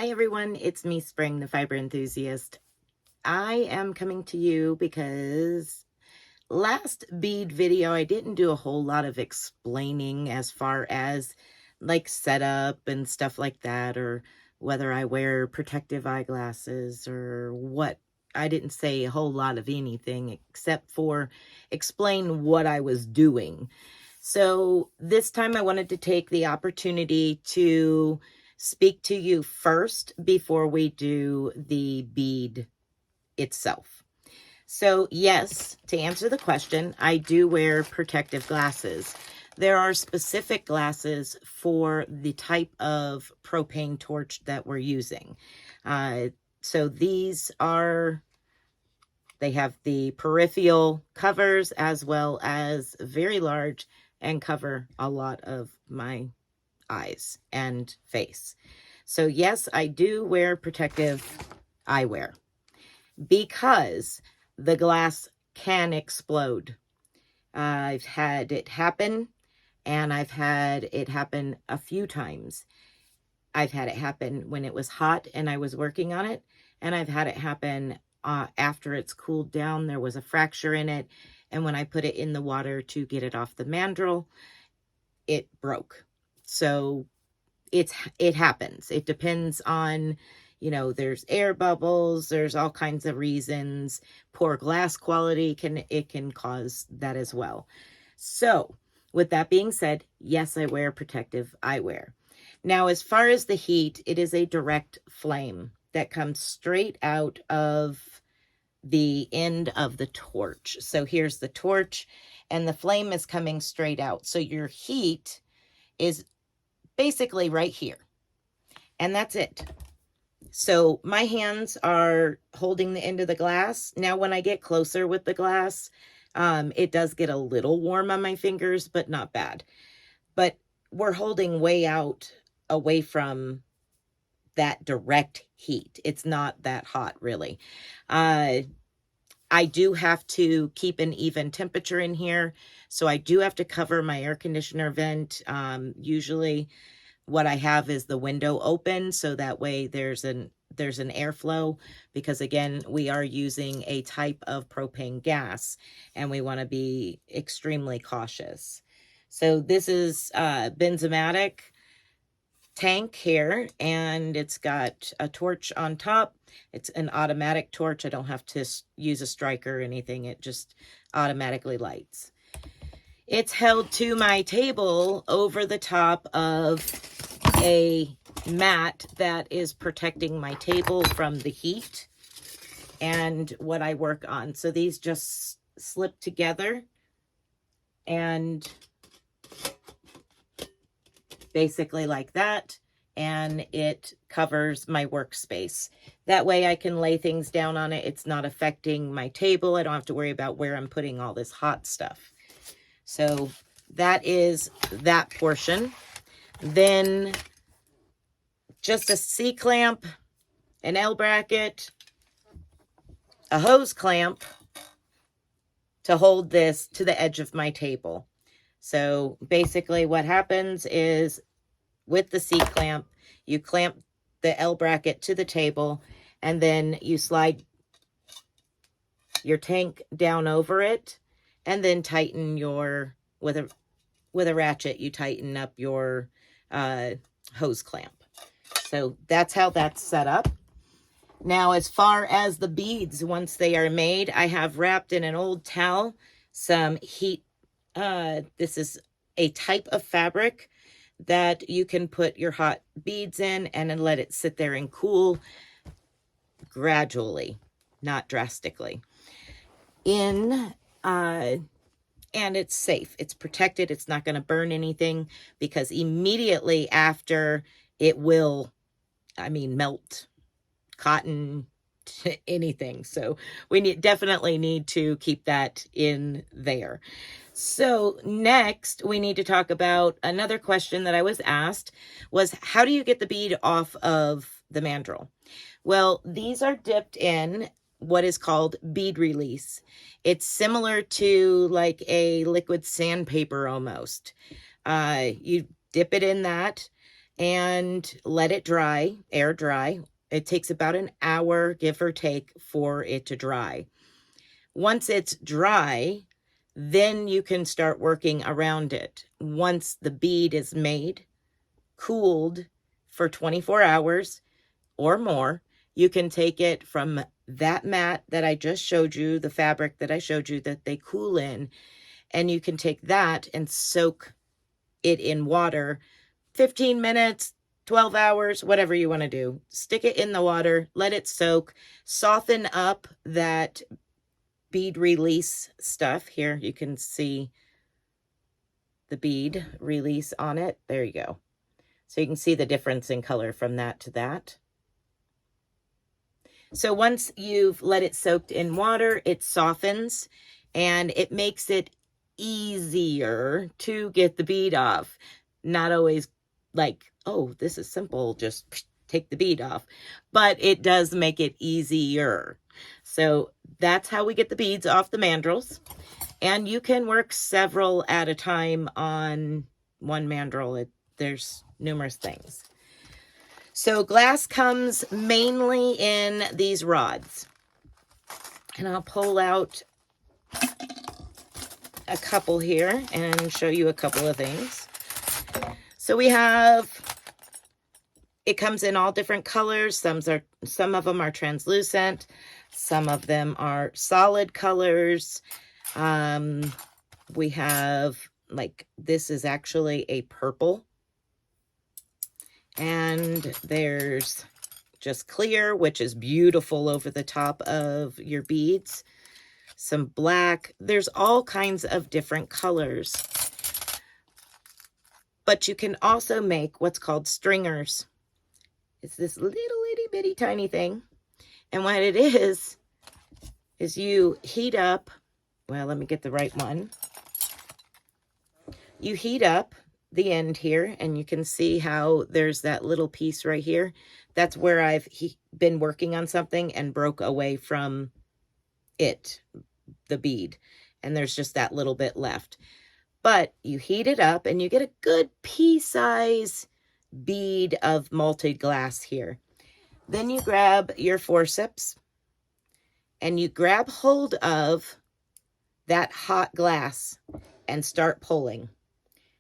Hi everyone, it's me, Spring, the fiber enthusiast. I am coming to you because last bead video, I didn't do a whole lot of explaining as far as like setup and stuff like that, or whether I wear protective eyeglasses or what. I didn't say a whole lot of anything except for explain what I was doing. So this time I wanted to take the opportunity to speak to you first before we do the bead itself. So yes, to answer the question, I do wear protective glasses. There are specific glasses for the type of propane torch that we're using. So these are, they have the peripheral covers as well as very large and cover a lot of my eyes and face. So yes, I do wear protective eyewear because the glass can explode. I've had it happen, and I've had it happen a few times. I've had it happen when it was hot and I was working on it, and I've had it happen after it's cooled down. There was a fracture in it, and when I put it in the water to get it off the mandrel, it broke. So it happens. It depends on, there's air bubbles, there's all kinds of reasons. Poor glass quality can cause that as well. So with that being said, yes, I wear protective eyewear. Now, as far as the heat, it is a direct flame that comes straight out of the end of the torch. So here's the torch, and the flame is coming straight out. So your heat is basically right here, and that's it. So my hands are holding the end of the glass. Now, when I get closer with the glass, it does get a little warm on my fingers, but not bad. But we're holding way out away from that direct heat. It's not that hot, really. I do have to keep an even temperature in here, so I do have to cover my air conditioner vent. Usually what I have is the window open, so that way there's an airflow, because again, we are using a type of propane gas and we want to be extremely cautious. So this is Benzomatic tank here, and it's got a torch on top. It's an automatic torch. I don't have to use a striker or anything. It just automatically lights. It's held to my table over the top of a mat that is protecting my table from the heat and what I work on. So these just slip together and basically like that, and it covers my workspace. That way I can lay things down on it. It's not affecting my table. I don't have to worry about where I'm putting all this hot stuff. So that is that portion. Then just a C-clamp, an L-bracket, a hose clamp to hold this to the edge of my table. So basically what happens is with the C-clamp, you clamp the L-bracket to the table, and then you slide your tank down over it, and then tighten your, with a ratchet, you tighten up your hose clamp. So that's how that's set up. Now, as far as the beads, once they are made, I have wrapped in an old towel some heat. This is a type of fabric that you can put your hot beads in and then let it sit there and cool gradually, not drastically. And it's safe. It's protected. It's not going to burn anything, because immediately after it will, melt cotton, anything. So we definitely need to keep that in there. So next we need to talk about another question that I was asked was, how do you get the bead off of the mandrel? Well, these are dipped in what is called bead release. It's similar to like a liquid sandpaper almost. You dip it in that, and let it dry, air dry. It takes about an hour, give or take, for it to dry. Once it's dry, then you can start working around it. Once the bead is made, cooled for 24 hours or more, you can take it from that mat that I just showed you, the fabric that I showed you that they cool in, and you can take that and soak it in water 15 minutes, 12 hours, whatever you want to do. Stick it in the water, let it soak, soften up that bead release stuff. Here you can see the bead release on it. There you go. So you can see the difference in color from that to that. So once you've let it soaked in water, it softens and it makes it easier to get the bead off. Not always like, oh, this is simple, just take the bead off. But it does make it easier. So that's how we get the beads off the mandrels. And you can work several at a time on one mandrel. There's numerous things. So glass comes mainly in these rods. And I'll pull out a couple here and show you a couple of things. So we have, it comes in all different colors. Some of them are translucent. Some of them are solid colors. We have, like, this is actually a purple. And there's just clear, which is beautiful over the top of your beads. Some black. There's all kinds of different colors. But you can also make what's called stringers. It's this little itty bitty tiny thing. And what it is you heat up, well, let me get the right one. You heat up the end here, and you can see how there's that little piece right here. That's where I've been working on something and broke away from it, the bead. And there's just that little bit left. But you heat it up and you get a good pea-size bead of malted glass here. Then you grab your forceps and you grab hold of that hot glass and start pulling.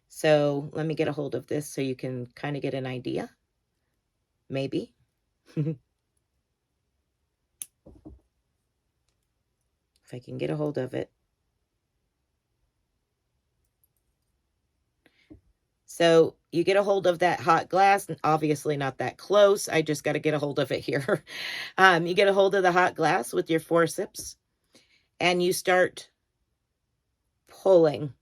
So let me get a hold of this so you can kind of get an idea. Maybe. If I can get a hold of it. So you get a hold of that hot glass, and obviously not that close. I just got to get a hold of it here. You get a hold of the hot glass with your forceps and you start pulling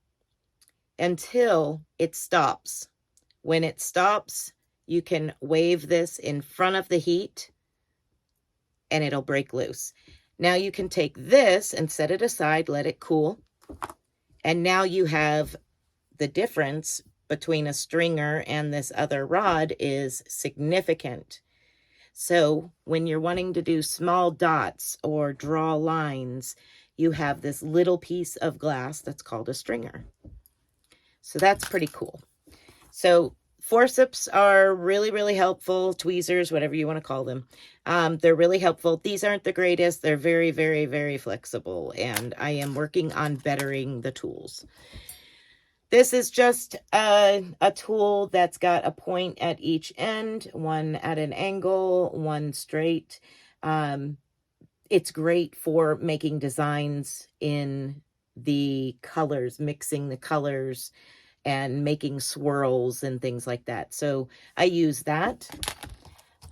until it stops. When it stops, you can wave this in front of the heat and it'll break loose. Now you can take this and set it aside, let it cool. And now you have the difference between a stringer and this other rod is significant. So when you're wanting to do small dots or draw lines, you have this little piece of glass that's called a stringer. So that's pretty cool. So forceps are really, really helpful. Tweezers, whatever you want to call them. They're really helpful. These aren't the greatest. They're very, very, very flexible. And I am working on bettering the tools. This is just a tool that's got a point at each end, one at an angle, one straight. It's great for making designs in the colors, mixing the colors and making swirls and things like that. So I use that.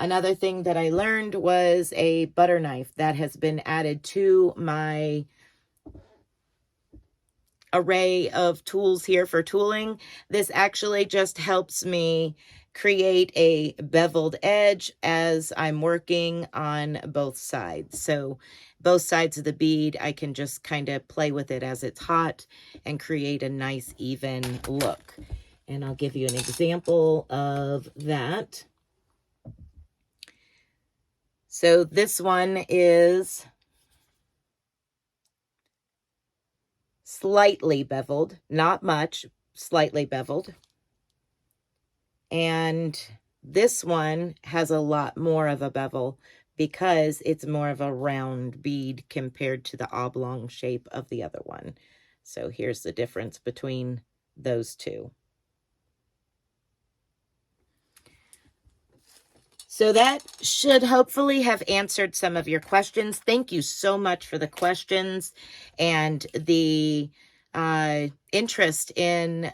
Another thing that I learned was a butter knife that has been added to my array of tools here for tooling. This actually just helps me create a beveled edge as I'm working on both sides. So both sides of the bead, I can just kind of play with it as it's hot and create a nice even look. And I'll give you an example of that. So this one is slightly beveled, not much, slightly beveled. And this one has a lot more of a bevel because it's more of a round bead compared to the oblong shape of the other one. So here's the difference between those two. So that should hopefully have answered some of your questions. Thank you so much for the questions and the interest in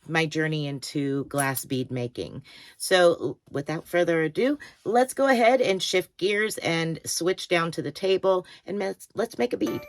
my journey into glass bead making. So without further ado, let's go ahead and shift gears and switch down to the table and let's make a bead.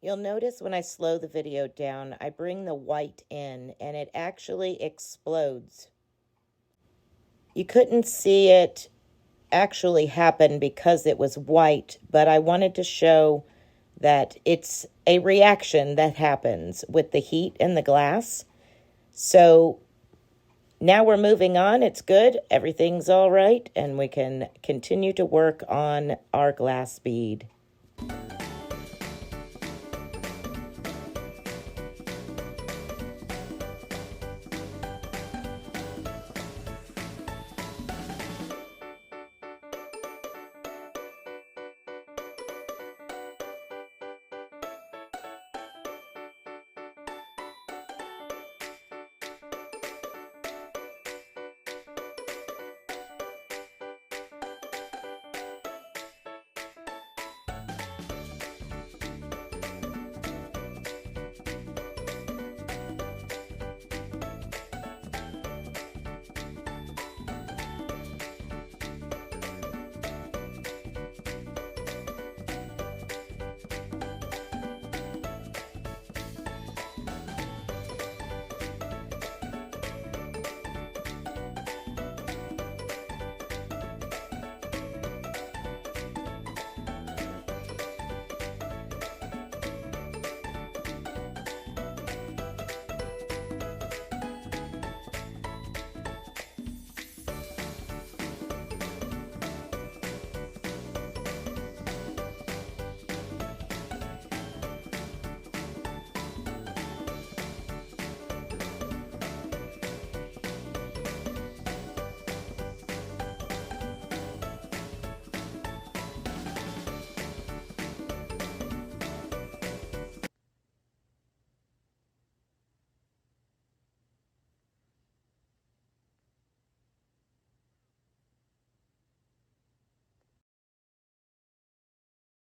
You'll notice when I slow the video down, I bring the white in and it actually explodes. You couldn't see it actually happen because it was white, but I wanted to show that it's a reaction that happens with the heat in the glass. So now we're moving on. It's good. Everything's all right. And we can continue to work on our glass bead.